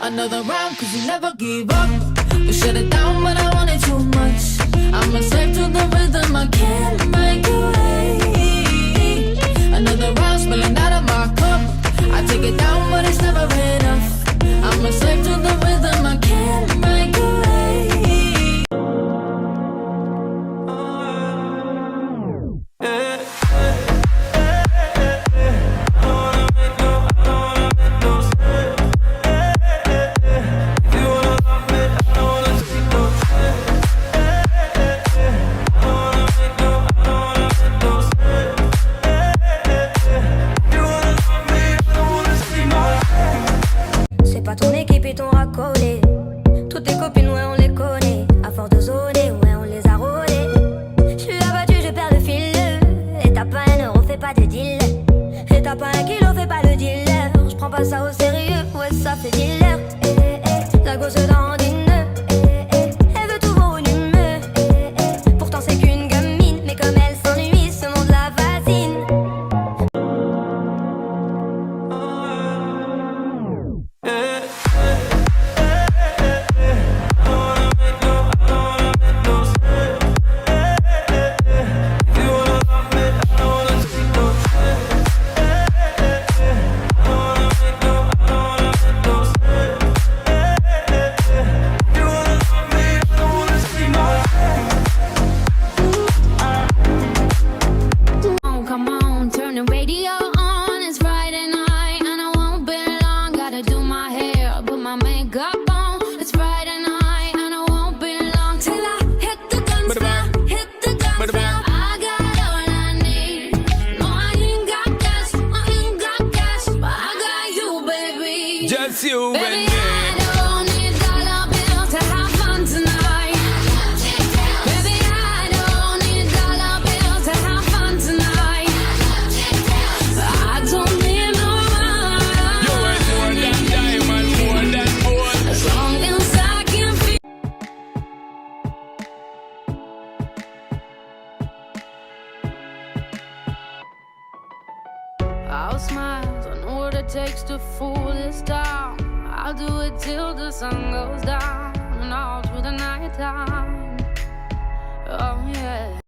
Another round, cause you never give up. We shut it down, but I want it too much. I'm a slave to the rhythm, I can't break away. Another round, spilling out of my cup. I take it down, but it's never enough. I'm a slave to the rhythm, I can't break away. Just you and me. I don't need dollar bills to have fun tonight. Baby, I don't need dollar bills to have fun tonight. I don't need no money. You ain't more than diamond, more than gold. As long as I can feel. I'll smile. I know what it takes to fool this town. I'll do it till the sun goes down and all through the night time. Oh yeah.